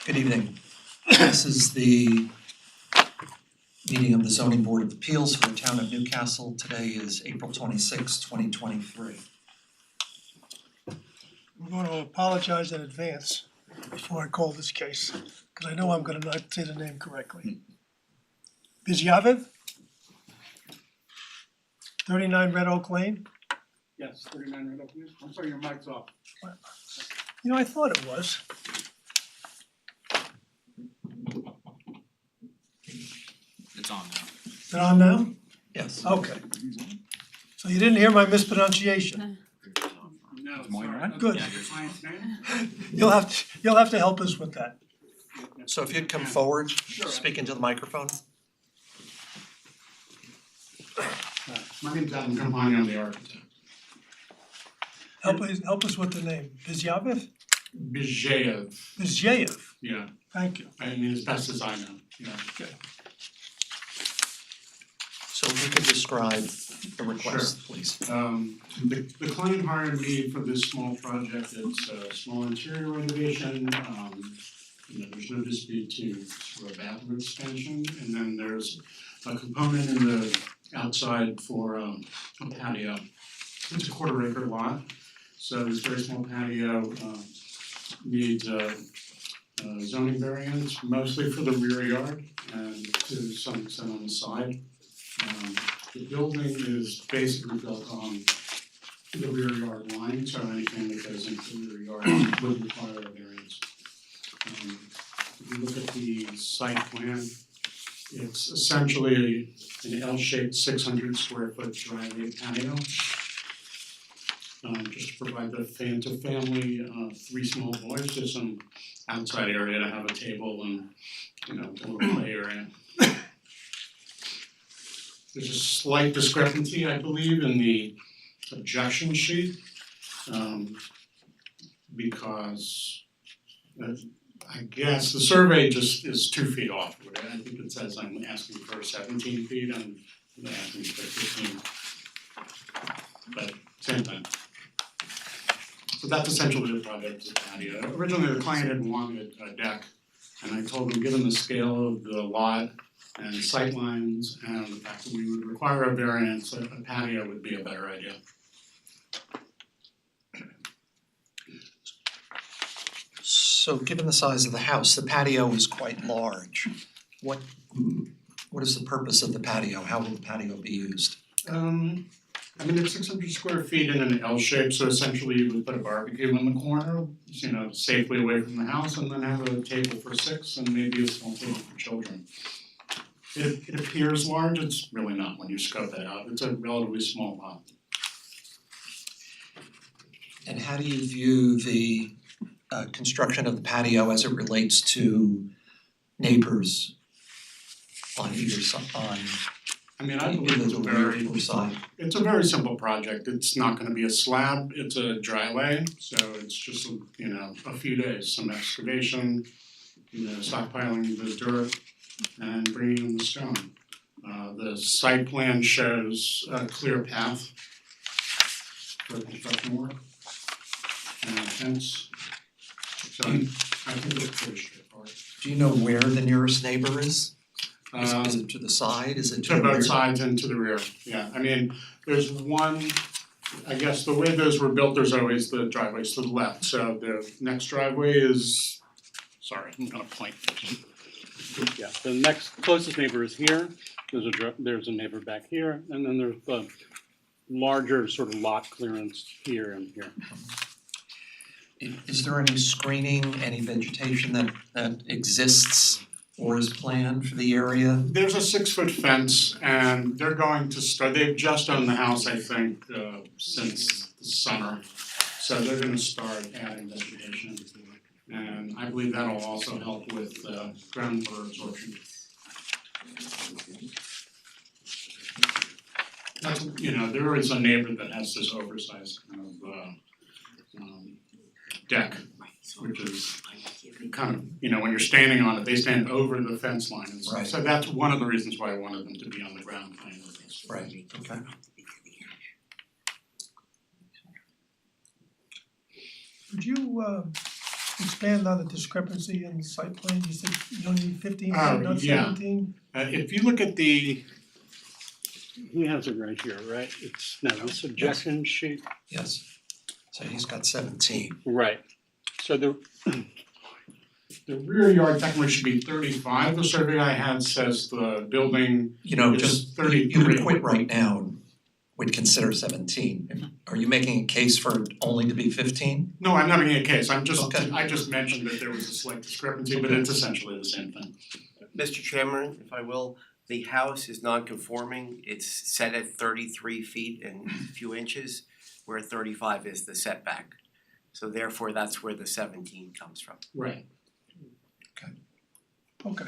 Good evening. This is the meeting of the Zoning Board of Appeals for the Town of Newcastle. Today is April 26, 2023. I'm going to apologize in advance before I call this case, because I know I'm gonna not say the name correctly. Bizyayev? 39 Red Oak Lane? Yes, 39 Red Oak Lane. I'm sorry, your mic's off. You know, I thought it was. It's on now. Is it on now? Yes. Okay. So you didn't hear my mispronunciation. No, Moira sorry. on? Good. Yeah, your client's name? You'll have to help us with that. So if you'd come forward, Sure. speak into the microphone. My name's Adam Campani, I'm the architect. Help us with the name. Bizyayev? Bizyayev, Bizyayev. yeah, Thank you. I mean, as best as I know, yeah. So if you could describe the request, please. The client hired me for this small project. It's a small interior renovation. There's no dispute for a bathroom extension, and then there's a component in the outside for a patio. It's a 1/4 acre lot, so this very small patio needs a zoning variance, mostly for the rear yard and to some extent on the side. The building is basically built on the rear yard line, so anything that goes into the rear yard would require a variance. If you look at the site plan, it's essentially an L-shaped 600 square foot driveway patio. Just to provide the family, 3 small boys, just some outside area to have a table and, a little play area. There's a slight discrepancy, I believe, in the objection sheet, because I guess the survey just is 2 feet off. I think it says I'm asking for 17 feet and I'm asking for 15. But same thing. So that's essentially the project, the patio. Originally, the client had wanted a deck, and I told him, given the scale of the lot and sight lines and the fact that we would require a variance, a patio would be a better idea. So given the size of the house, the patio is quite large. What is the purpose of the patio? How will the patio be used? It's 600 square feet in an L shape, so essentially you would put a barbecue in the corner, safely away from the house, and then have a table for 6 and maybe a small table for children. It appears large, it's really not when you scope it out, it's a relatively small lot. And how do you view the construction of the patio as it relates to neighbors on either side, I believe it's a very simple project. It's not gonna be a slab, it's a driveway, so it's just, a few days, some excavation, stockpiling the dirt and bringing in the stone. The site plan shows a clear path for construction work and a fence. So I think it's pretty straightforward. Do you know where the nearest neighbor is? Is it to the side, is it to the To rear? both sides and to the rear, yeah, there's one, I guess the way those were built, there's always the driveways to the left, so the next driveway is, sorry, I'm gonna point. Yeah, the next closest neighbor is here, there's a neighbor back here, and then there's the larger sort of lot clearance here and here. Is there any screening, any vegetation that exists or is planned for the area? There's a 6-foot fence and they're going to start, they've just owned the house, I think, since the summer. So they're gonna start adding vegetation. And I believe that'll also help with groundwater absorption. That's, there is a neighbor that has this oversized kind of deck, which is kind of, when you're standing on it, they stand over the fence line and stuff. Right. So that's one of the reasons why I wanted them to be on the ground plane with us. Right, okay. Could you expand on the discrepancy in the site plan? You said you only need 15 Oh, feet, not yeah. 17? If you look at the, He has it right here, right? It's, no, this objection sheet, Yes. So he's got 17. right. So the, the rear yard technically should be 35, the survey I had says the building You know, is just, you 33. could quit right now and we'd consider 17. Are you making a case for it only to be 15? No, I'm not making a case, Okay. I just mentioned that there was a slight discrepancy, but it's essentially the same thing. Mr. Chairman, if I will, the house is non-conforming, it's set at 33 feet and a few inches, where 35 is the setback. So therefore, that's where the 17 comes from. Right. Okay.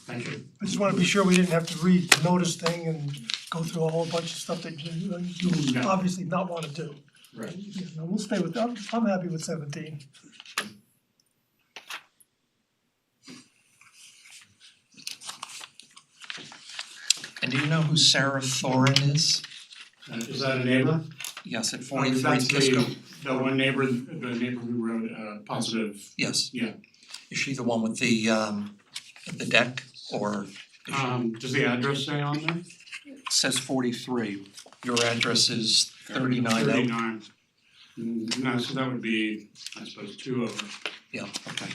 Thank you. I just wanna be sure we didn't have to read the notice thing and go through a whole bunch of stuff that you No. obviously not wanna do. Right. Yeah, no, we'll stay with, I'm happy with 17. And do you know who Sarah Thorin is? Is that a neighbor? Yes, at Oh, 43 that's Kisco? the one neighbor, the neighbor who wrote positive, Yes. yeah. Is she the one with the deck or Does the address say on there? it says 43? Your address is 39 39. No, so that would be, I suppose, 2 over. Yeah, okay.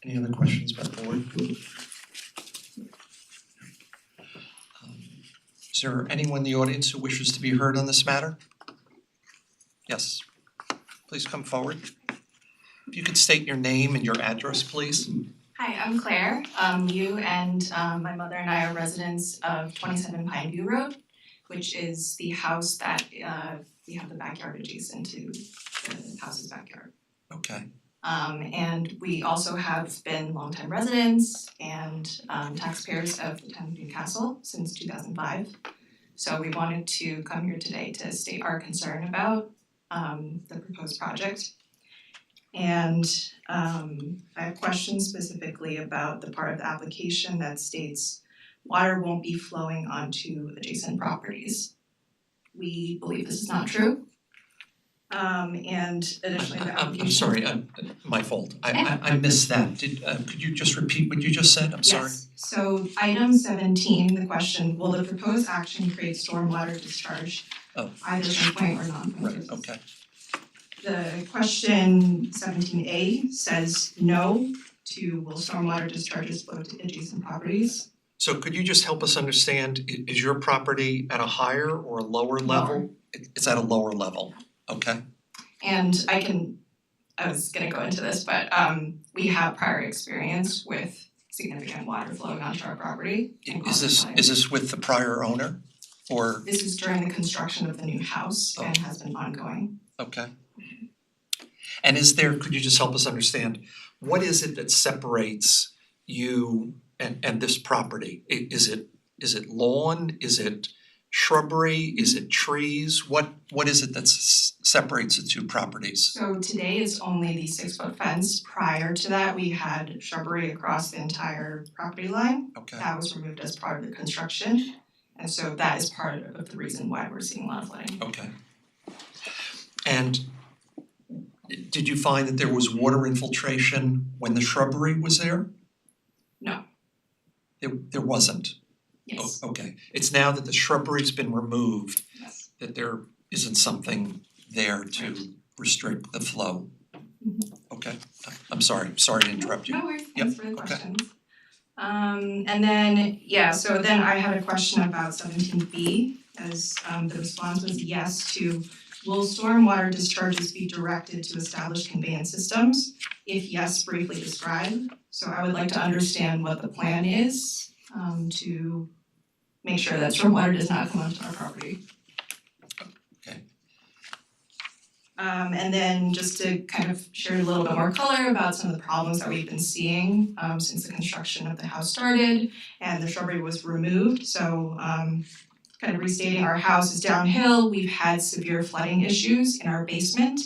Any other questions by the board? Is there anyone in the audience who wishes to be heard on this matter? Yes, please come forward. If you could state your name and your address, please. Hi, I'm Claire. You and my mother and I are residents of 27 Pineview Road, which is the house that we have the backyard adjacent to the house's backyard. Okay, And we also have been longtime residents and taxpayers of the town of Newcastle since 2005. So we wanted to come here today to state our concern about the proposed project. And I have questions specifically about the part of the application that states water won't be flowing onto adjacent properties. We believe this is not true. And additionally, the application. I'm sorry, my fault. I missed that. Could you just repeat what you just said? I'm sorry. Yes, so item 17, the question, will the proposed action create stormwater discharge? Oh. Either from point or non-point Right, sources? okay. The question 17A says no to will stormwater discharges flow to adjacent properties? So could you just help us understand, is your property at a higher or a lower level? It's at a lower level, okay? And I was gonna go into this, but we have prior experience with significant water flowing onto our property and Is this with the prior owner or, This is during the construction of the new house and has been ongoing. okay? And could you just help us understand, what is it that separates you and this property? Is it lawn, is it shrubbery, is it trees? What is it that separates the two properties? So today is only the 6-foot fence. Prior to that, we had shrubbery across the entire property line. Okay, That was removed as part of the construction. And so that is part of the reason why we're seeing a lot of flooding. okay. And did you find that there was water infiltration when the shrubbery was there? No. There wasn't? Yes, Okay, it's now that the shrubbery's been removed yes. that there isn't something there to restrict the flow? Mhm. Okay, I'm sorry to interrupt you. No worries, Yep, thanks for the okay. questions. And then, so then I had a question about 17B, as the response was yes to, will stormwater discharges be directed to established conveyance systems? If yes, briefly describe. So I would like to understand what the plan is to make sure that stormwater does not come onto our property. Okay. And then just to kind of share a little bit more color about some of the problems that we've been seeing since the construction of the house started and the shrubbery was removed. So kind of restating, our house is downhill. We've had severe flooding issues in our basement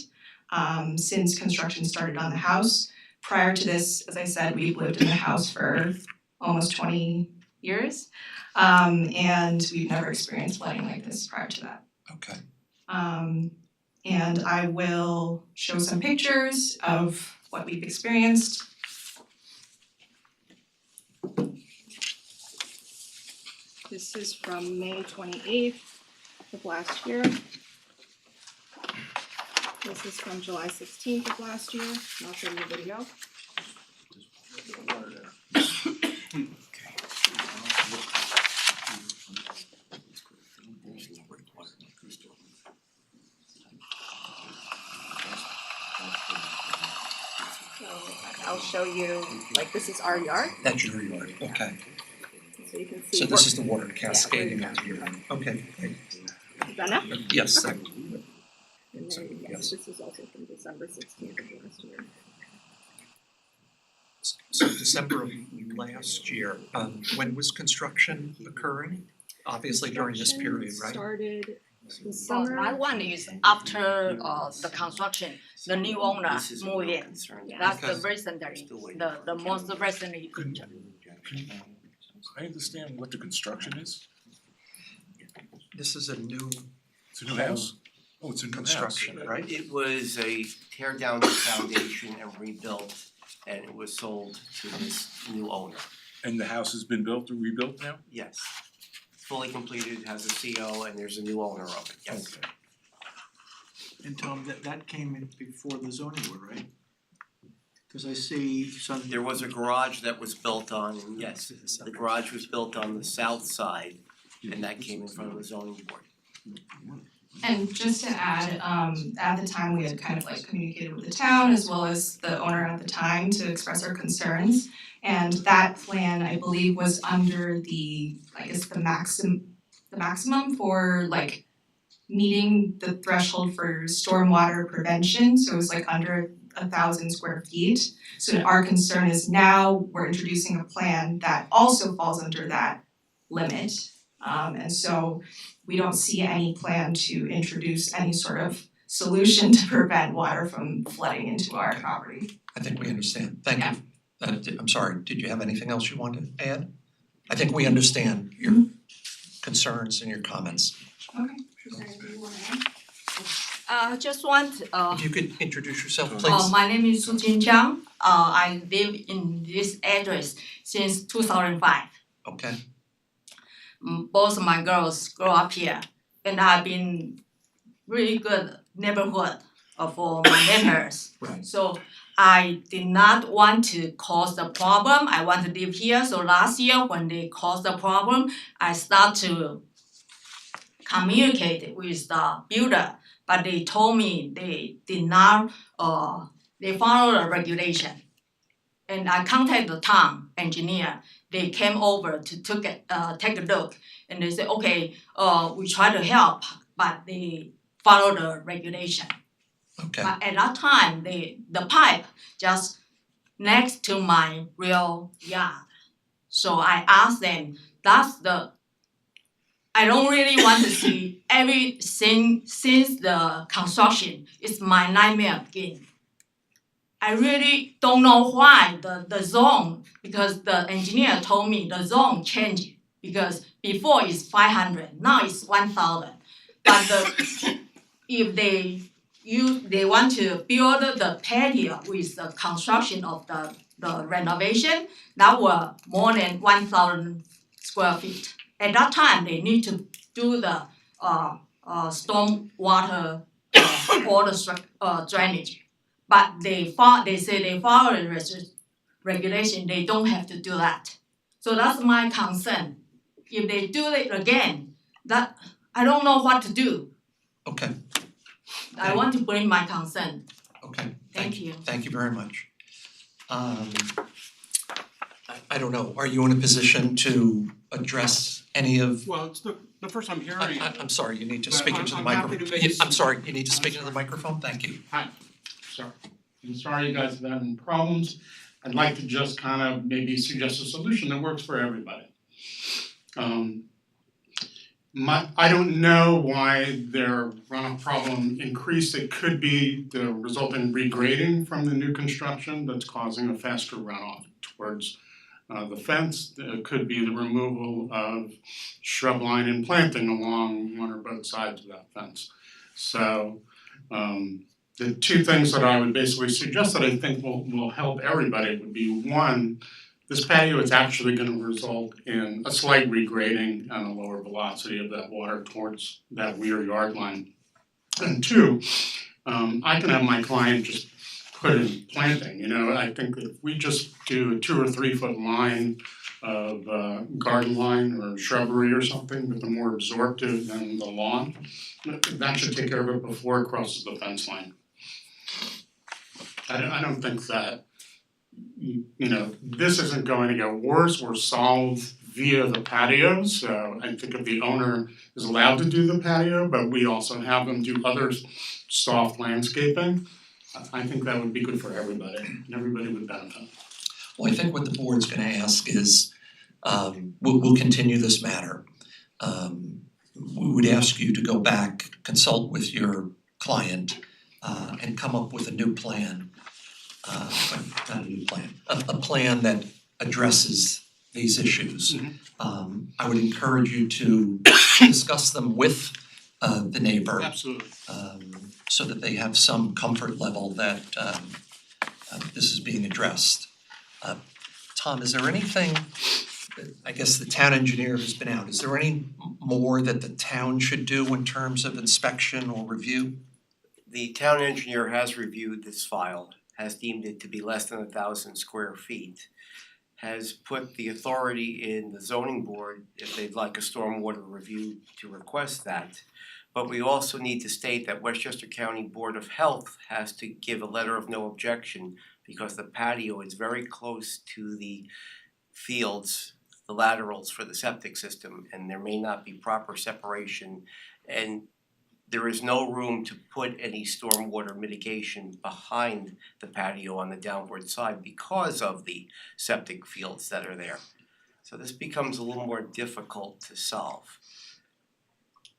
since construction started on the house. Prior to this, as I said, we've lived in the house for almost 20 years. And we've never experienced flooding like this prior to that. Okay, and I will show some pictures of what we've experienced. This is from May 28th of last year. This is from July 16th of last year, and I'll show you a video. So I'll show you, like, this is our yard, That's your yard, okay. so you can see. So this is the water cascading out here. Okay, great. Is that enough? Yes, And then, yes. yes, this is also from December 16th of last year. So December of last year, when was construction occurring? Obviously during this period, right? Started this Well, summer. that one is after the construction, the new owner This is a moved real in. concern. That's the Okay. recently, Still waiting the for it. most recently. I understand what the construction is. This is a new It's a new house. Oh, it's a new house. construction, right? It was a tear down the foundation and rebuilt, and it was sold to this new owner. And the house has been built or rebuilt now? Yes. Fully completed, has a CO, and there's a new owner of it, yes. Okay. And Tom, that came in before the zoning board, right? Cause I see some. There was a garage that was built on, and yes, the garage was built on the south side, and that came in front of the zoning board. And just to add, at the time, we had kind of like communicated with the town as well as the owner at the time to express our concerns. And that plan, I believe, was under the, I guess, the maximum for like meeting the threshold for stormwater prevention, so it was like under 1,000 square feet. So our concern is now we're introducing a plan that also falls under that limit. And so we don't see any plan to introduce any sort of solution to prevent water from flooding into our property. I think we understand, thank you. I'm sorry, did you have anything else you wanted to add? I think we understand your concerns and your comments. Okay. Just want, If you could introduce yourself, please. my name is Su Jin Jiang. I live in this address since 2005. Okay, Both of my girls grow up here, and I've been really good neighborhood for my neighbors. right, So I did not want to cause the problem. I want to live here. So last year when they caused the problem, I start to communicate with the builder, but they told me they did not they follow the regulation. And I contacted the town engineer. They came over to take a look, and they said, okay, we try to help, but they follow the regulation. okay, But at that time, the pipe just next to my real yard. So I asked them, I don't really want to see everything since the construction. It's my nightmare again. I really don't know why the zone, because the engineer told me the zone changed, because before it's 500, now it's 1,000. But if they want to build the patio with the construction of the renovation, that were more than 1,000 square feet. At that time, they need to do the storm water or the drainage. But they say they follow the regulation, they don't have to do that. So that's my concern. If they do it again, that I don't know what to do. okay, I want to bring my concern. okay. Thank you. Thank you very much. I don't know, are you in a position to address any of, Well, it's the first I'm hearing. I'm sorry, you need to But speak into the I'm happy microphone. to make I'm sorry, you need to speak into the sorry. microphone, thank you. Hi, sorry. I'm sorry you guys have having problems. I'd like to just kind of maybe suggest a solution that works for everybody. I don't know why their runoff problem increased. It could be the resulting regrading from the new construction that's causing a faster runoff towards the fence. It could be the removal of shrub line and planting along one or both sides of that fence. So The two things that I would basically suggest that I think will help everybody would be, one, this patio is actually gonna result in a slight regrading and a lower velocity of that water towards that rear yard line. And two, I can have my client just put in planting, you know, I think if we just do a 2 or 3 foot line of garden line or shrubbery or something with a more absorptive than the lawn, that should take care of it before it crosses the fence line. I don't think that, you know, this isn't going to get worse or solved via the patio, so I think if the owner is allowed to do the patio, but we also have them do other soft landscaping, I think that would be good for everybody, and everybody would benefit. Well, I think what the board's gonna ask is, we'll continue this matter. We would ask you to go back, consult with your client, and come up with a new plan. Not a new plan, a plan that addresses these issues. I would encourage you to discuss them with the neighbor. Absolutely. So that they have some comfort level that this is being addressed. Tom, is there anything, I guess the town engineer has been out, is there any more that the town should do in terms of inspection or review? The town engineer has reviewed this file, has deemed it to be less than 1,000 square feet, has put the authority in the zoning board if they'd like a stormwater review to request that. But we also need to state that Westchester County Board of Health has to give a letter of no objection because the patio is very close to the fields, the laterals for the septic system, and there may not be proper separation. And there is no room to put any stormwater mitigation behind the patio on the downward side because of the septic fields that are there. So this becomes a little more difficult to solve.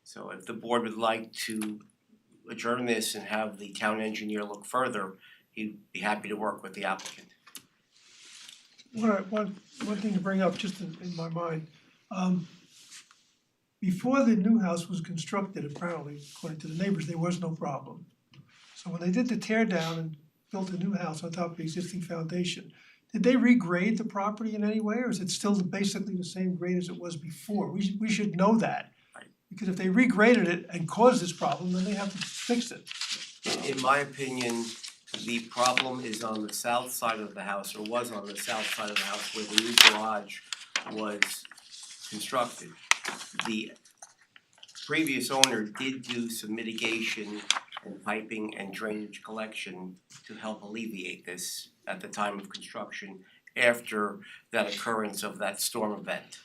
So if the board would like to adjourn this and have the town engineer look further, he'd be happy to work with the applicant. One thing to bring up just in my mind, before the new house was constructed, apparently, according to the neighbors, there was no problem. So when they did the tear down and built a new house on top of the existing foundation, did they regrade the property in any way, or is it still basically the same grade as it was before? We should know that. Right. Because if they regraded it and caused this problem, then they have to fix it. In my opinion, the problem is on the south side of the house, or was on the south side of the house where the new garage was constructed. The previous owner did do some mitigation and piping and drainage collection to help alleviate this at the time of construction after that occurrence of that storm event.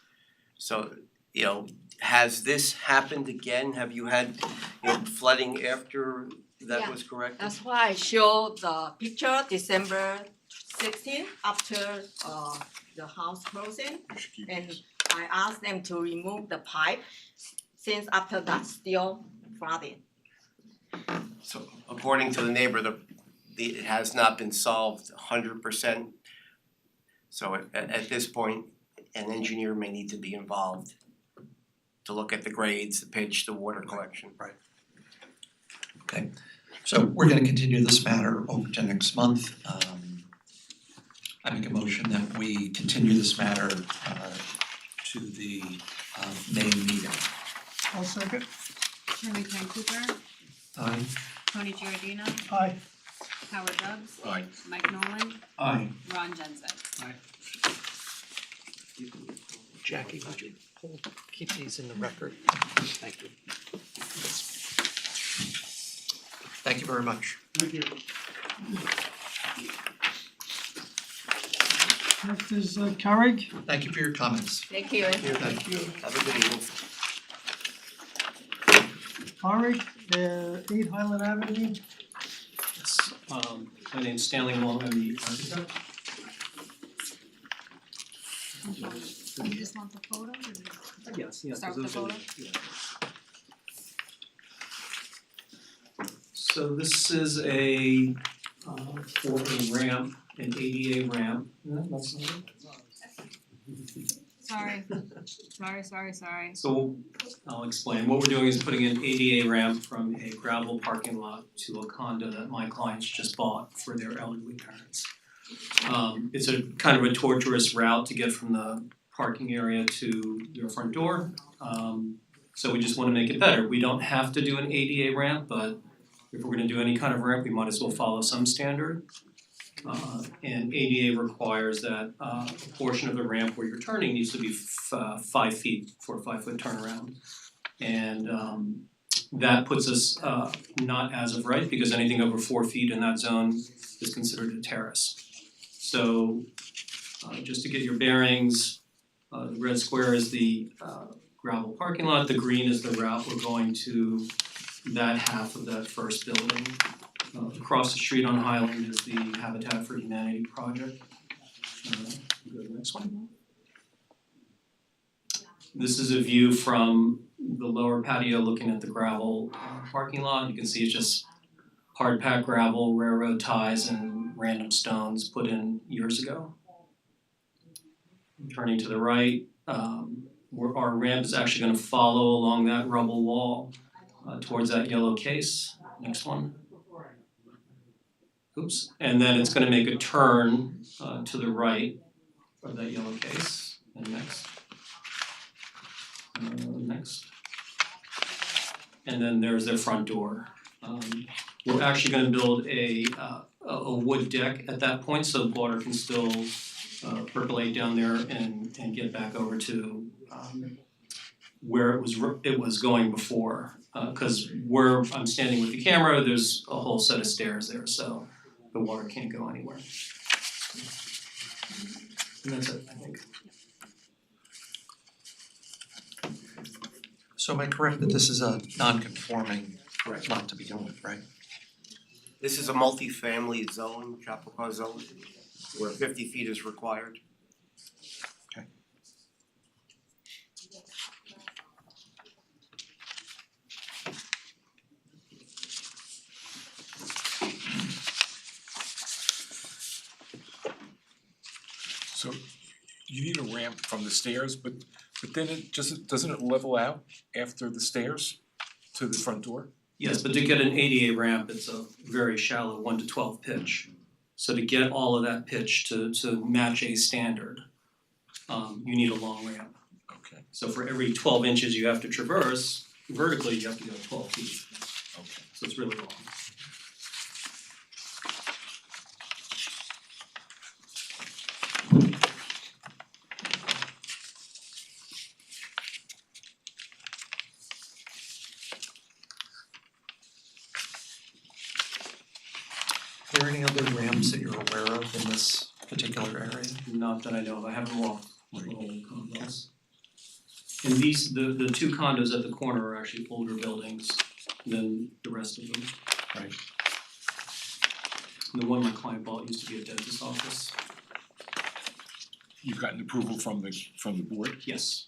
So, you know, has this happened again? Have you had, you know, flooding after that Yeah. was corrected? That's why I show the picture December 16 after the house closing, and I asked them to remove the pipe since after that still flooding. So according to the neighbor, it has not been solved 100%. So at this point, an engineer may need to be involved to look at the grades, the pitch, the water collection. Okay, so we're gonna continue this matter over to next month. I make a motion that we continue this matter to the May meeting. I'll second. Shirley Temple Cooper, Aye. Tony Giardina, Aye. Howard Dubs, Aye. Mike Nolan, Aye. Ron Genzeg. Jackie, would you keep these in the record? Thank you. Thank you very much. Thank you. Next is Carrig. Thank you for your comments. Thank you. Thank you. Have a good evening. Carrig, 8 Highland Avenue. Yes, my name's Stanley Long, I'm the architect. You just want the photo or Yes, yes. Start with the those are- photo? yeah. So this is a for a ramp, an ADA ramp. No, that's not it. Sorry. So I'll explain. What we're doing is putting an ADA ramp from a gravel parking lot to a condo that my clients just bought for their elderly parents. It's a kind of a tortuous route to get from the parking area to their front door. So we just wanna make it better. We don't have to do an ADA ramp, but if we're gonna do any kind of ramp, we might as well follow some standard. And ADA requires that a portion of the ramp where you're turning needs to be 5 feet for a 5-foot turnaround. And that puts us not as of right, because anything over 4 feet in that zone is considered a terrace. So just to get your bearings, the red square is the gravel parking lot, the green is the route we're going to that half of that first building. Across the street on Highland is the Habitat for Humanity project. Go to the next one. This is a view from the lower patio looking at the gravel parking lot. You can see it's just hard packed gravel, railroad ties and random stones put in years ago. Turning to the right, our ramp is actually gonna follow along that rubble wall towards that yellow case. Next one. Oops, and then it's gonna make a turn to the right of that yellow case, and next. Next. And then there's their front door. We're actually gonna build a wood deck at that point, so the water can still percolate down there and get back over to where it was going before. Cause where I'm standing with the camera, there's a whole set of stairs there, so the water can't go anywhere. And that's it, I think. So am I correct that this is a non-conforming lot to begin with, right? This is a multi-family zone, Chappaqua zone, where 50 feet is required. So you need a ramp from the stairs, but then it just, doesn't it level out after the stairs to the front door? Yes, but to get an ADA ramp, it's a very shallow 1 to 12 pitch. So to get all of that pitch to match a standard, you need a long ramp. Okay, So for every 12 inches you have to traverse, vertically you have to go 12 feet. okay. So it's really long. Are there any other ramps that you're aware of in this particular area? Not that I know of, I haven't walked the whole complex. And these, the 2 condos at the corner are actually older buildings than the rest of them. Right. And the one my client bought used to be a dentist's office. You've gotten approval from the board? Yes.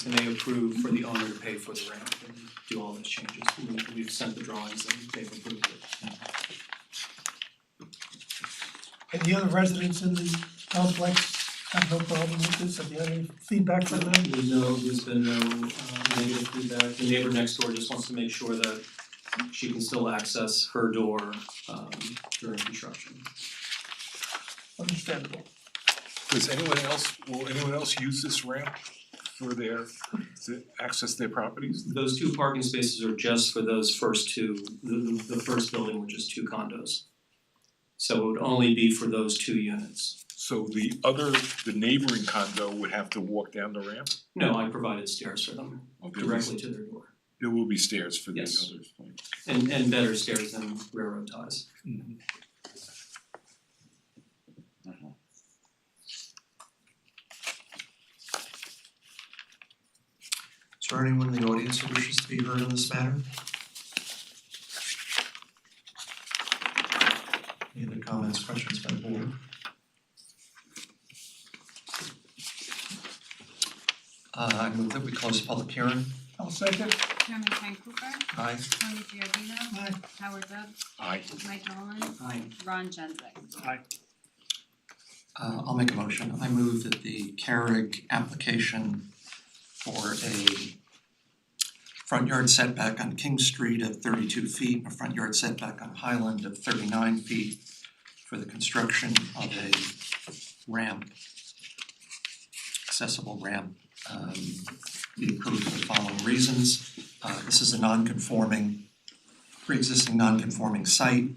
And they approved for the owner to pay for the ramp and do all those changes. We've sent the drawings and they've approved it. And the other residents in the complex have no problem with this, have you had any feedback from them? There's been no negative feedback. The neighbor next door just wants to make sure that she can still access her door during construction. Understandable. Will anyone else use this ramp for to access their properties? Those 2 parking spaces are just for those first 2, the first building, which is 2 condos. So it would only be for those 2 units. So the neighboring condo would have to walk down the ramp? No, I provided stairs for them directly to their door. There will be stairs for the Yes. others. And better stairs than railroad ties. Is there anyone in the audience who wishes to be heard on this matter? Any other comments, questions by the board? I move that we close the public hearing. I'll second. Chairman Frank Cooper, Aye. Tony Giardino, Aye. Howard Dubs, Aye. Mike Nolan, Aye. Ron Genzeg. I'll make a motion. I move that the Carrick application for a front yard setback on King Street of 32 feet, and a front yard setback on Highland of 39 feet for the construction of a ramp, accessible ramp, be approved for the following reasons. This is a non-conforming, pre-existing non-conforming site.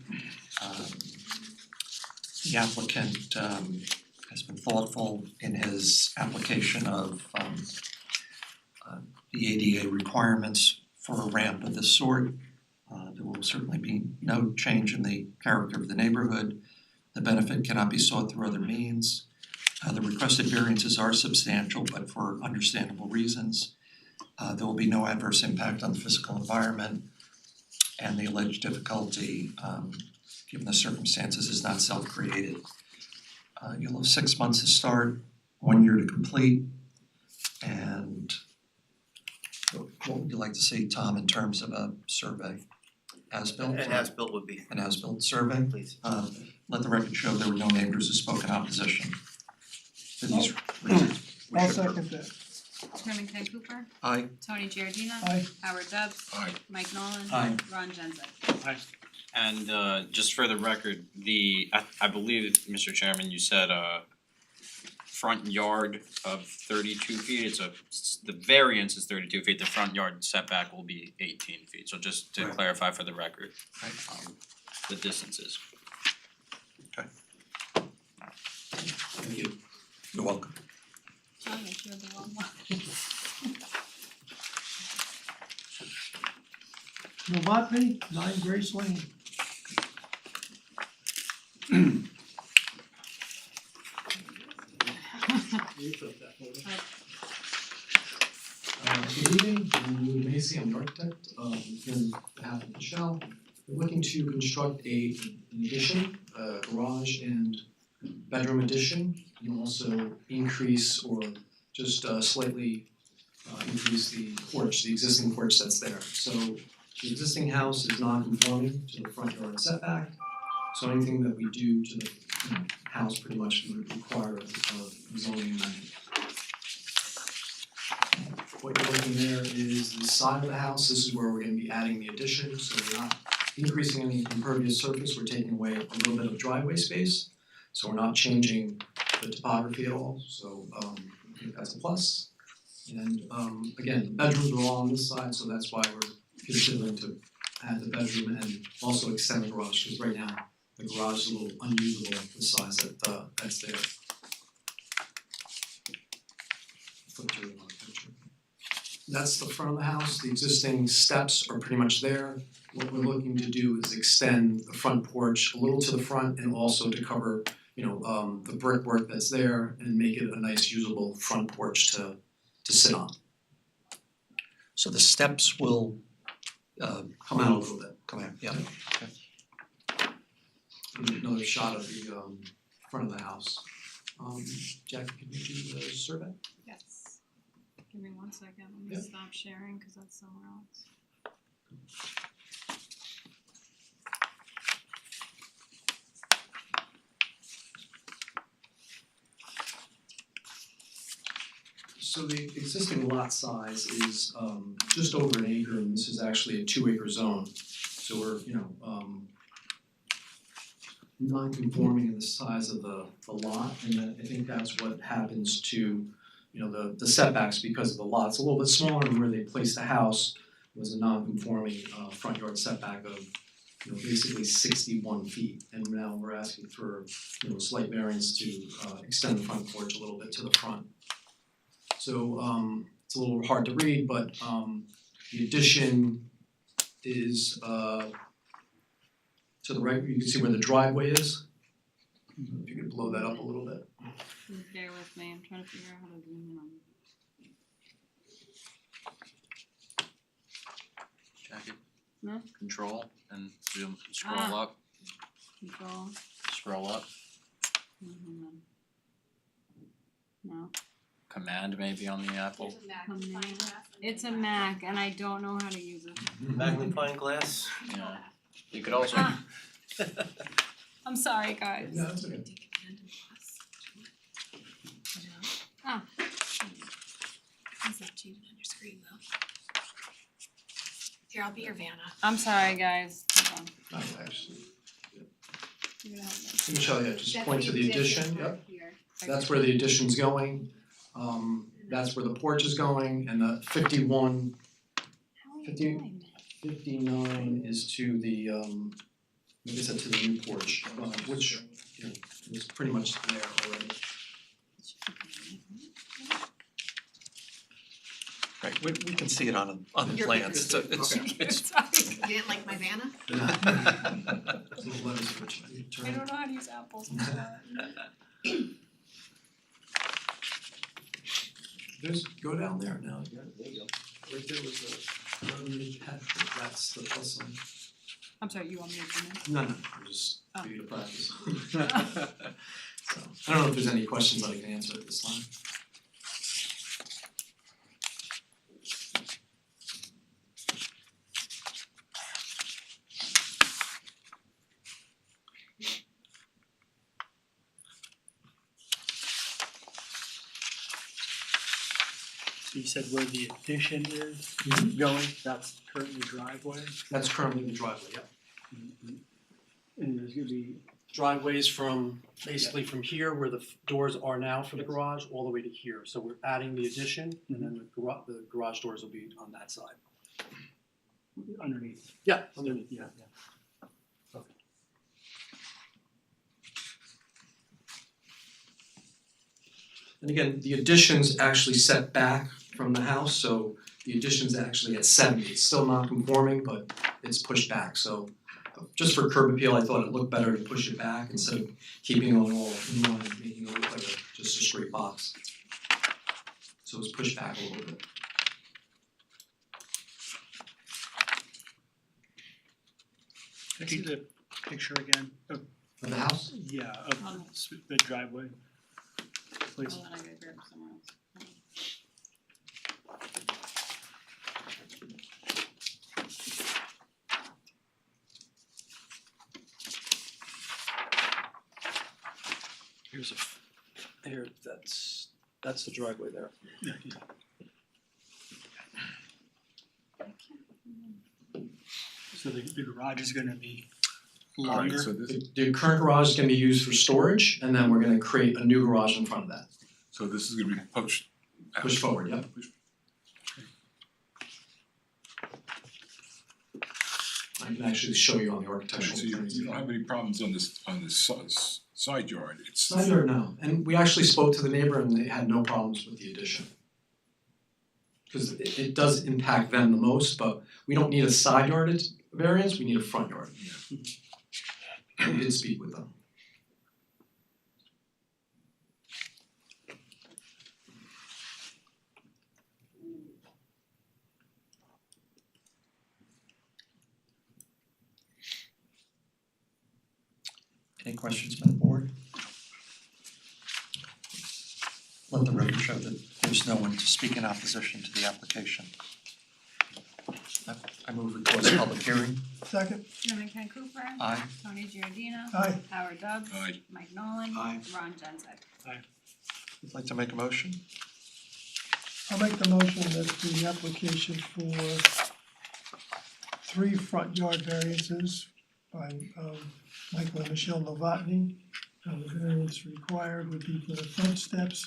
The applicant has been thoughtful in his application of the ADA requirements for a ramp of this sort. There will certainly be no change in the character of the neighborhood. The benefit cannot be sought through other means. The requested variances are substantial, but for understandable reasons. There will be no adverse impact on the physical environment, and the alleged difficulty, given the circumstances, is not self-created. You'll have 6 months to start, 1 year to complete, and what would you like to see, Tom, in terms of a survey? As-built? And as-built would be, An as-built survey? please. Let the record show there were no neighbors who spoke in opposition to these reasons. We I'll should- second that. Chairman Ken Cooper, Aye. Tony Giardina, Aye. Howard Dubs, Aye. Mike Nolan, Aye. Ron Genzeg. And just for the record, I believe, Mr. Chairman, you said front yard of 32 feet, the variance is 32 feet, the front yard setback will be 18 feet, so just to Right. clarify for the record, Right. the distances. Thank you. You're welcome. Oh, I showed the wrong one. Novotny, 9 Grace Lane. Good evening, I'm Louis Macy, I'm the architect, here on behalf of Michelle. We're looking to construct an addition, a garage and bedroom addition, and also increase or just slightly increase the porch, the existing porch that's there. So the existing house is non-conforming to the front yard setback, so anything that we do to the house pretty much would require a zoning amendment. What you're looking there is the side of the house, this is where we're gonna be adding the addition, so we're not increasing any impervious surface, we're taking away a little bit of driveway space. So we're not changing the topography at all, so I think that's a plus. And again, the bedrooms are all on this side, so that's why we're considering to add the bedroom and also extend the garage, because right now the garage is a little unusable, the size that's there. Flip to another picture. That's the front of the house, the existing steps are pretty much there. What we're looking to do is extend the front porch a little to the front and also to cover, the brickwork that's there and make it a nice usable front porch to sit on. So the steps will Come out a little bit. come out, yeah. And another shot of the front of the house. Jackie, can you do the survey? Yes. Give me 1 second, let me Yeah. stop sharing because that's somewhere else. So the existing lot size is just over an acre, and this is actually a 2-acre zone. So we're, non-conforming in the size of the lot, and I think that's what happens to, the setbacks because of the lot. It's a little bit smaller than where they placed the house, was a non-conforming front yard setback of, basically 61 feet. And now we're asking for, a slight variance to extend the front porch a little bit to the front. So it's a little hard to read, but the addition is to the right, you can see where the driveway is. If you could blow that up a little bit. Please bear with me, I'm trying to figure out how to zoom in on it. Jackie? No? Control and zoom, scroll Ah. up, Control, scroll up, hold on. No, command maybe on the Apple. command, it's a Mac and I don't know how to use it. Magnifying glass. Yeah. You could also, Ah. I'm sorry, guys. No, that's okay. change it on your screen though. Here, I'll be your Vanna. I'm sorry, guys, hold on. Actually, You're gonna help me. Michelle, yeah, just That's point the to the addition, addition yep. right here. That's where the addition's going. That's where the porch is going, and the 51, How are you 50 doing? 59 is to the like I said, to the new porch, which, you know, is pretty much there already. Right, we can see it on the Your plans, picture. it's Sorry. You didn't like my Vanna? So the letters which you I turn. don't know how to use apples, I'm sorry. There's, go down there now, yeah, there you go. Right there was the, that's the plus one. I'm sorry, you want me to zoom in? No, I'm just for you to practice. Oh. So, I don't know if there's any questions I can answer at this time. So you said where the addition is going, that's currently driveway? That's currently the driveway, yeah. And there's gonna be, Driveways from, basically from here where the doors are now for the garage, all the way to here. So we're adding the addition and then the garage doors will be on that side. underneath? Yeah, Underneath, yeah. And again, the addition's actually set back from the house, so the addition's actually at 70. It's still not conforming, but it's pushed back, so just for curb appeal, I thought it looked better to push it back instead of keeping it on all in line, making it look like just a straight box. So it's pushed back a little bit. Can I see the picture again of, Of the house? yeah, of the driveway? Please. Hold on, I gotta grab somewhere else. Here's here, that's the driveway there. Yeah, yeah. So the garage is gonna be Alright, longer? so this, The current garage is gonna be used for storage, and then we're gonna create a new garage in front of that. so this is gonna be pushed out. Push forward, yep. I can actually show you on the architectural So you plans. don't have any problems on this side yard, it's. Side yard, no, and we actually spoke to the neighbor and they had no problems with the addition. Cause it does impact them the most, but we don't need a side yard variance, we need a front yard. We did speak with them. Any questions from the board? Let the record show that there's no one to speak in opposition to the application. I move we close the public hearing. Second, Chairman Ken Cooper. Aye. Tony Giardina. aye, Howard Dubs. Aye. Mike Nolan. Aye. Ron Genzeg. Would like to make a motion? I'll make the motion that the application for 3 front yard variances by Michael and Michelle Novotny. The variance required would be for the front steps,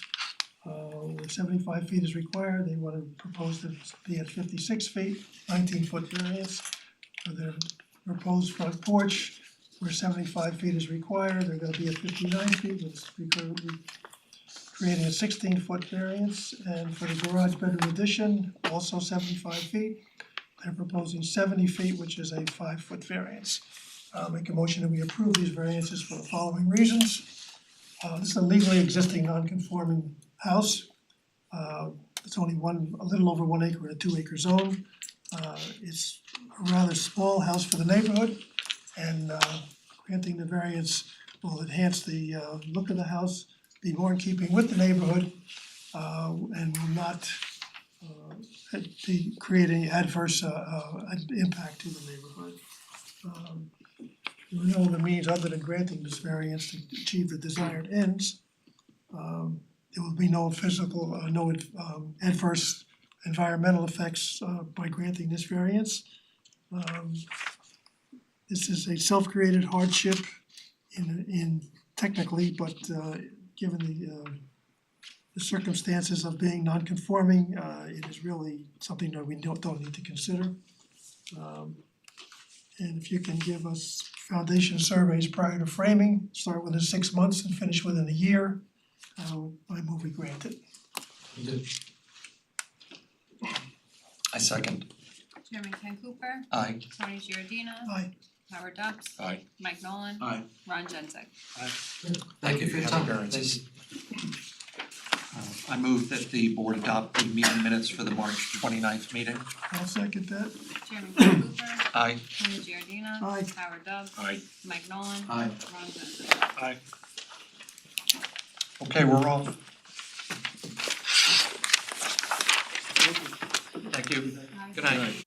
where 75 feet is required, they want to propose to be at 56 feet, 19-foot variance. For their proposed front porch, where 75 feet is required, they're gonna be at 59 feet, it's creating a 16-foot variance. And for the garage bedroom addition, also 75 feet, they're proposing 70 feet, which is a 5-foot variance. I'll make a motion that we approve these variances for the following reasons. This is a legally existing non-conforming house. It's only a little over 1 acre in a 2-acre zone. It's a rather small house for the neighborhood, and granting the variance will enhance the look of the house, be more in keeping with the neighborhood, and will not be creating adverse impact to the neighborhood. There are no other means other than granting this variance to achieve the desired ends. There will be no physical, no adverse environmental effects by granting this variance. This is a self-created hardship in technically, but given the circumstances of being non-conforming, it is really something that we don't need to consider. And if you can give us foundation surveys prior to framing, start within 6 months and finish within a year, I move we grant it. I second. Chairman Ken Cooper, Aye. Tony Giardina. Aye. Howard Dubs. Aye. Mike Nolan. Aye. Ron Genzeg. Thank you for your time. Variances. I move that the board adopt the meeting minutes for the March 29th meeting. I'll second that. Chairman Ken Cooper, Aye. Tony Giardina. Aye. Howard Dubs. Aye. Mike Nolan. Aye. Ron Genzeg. Aye. Okay, we're off. Thank you. Good night.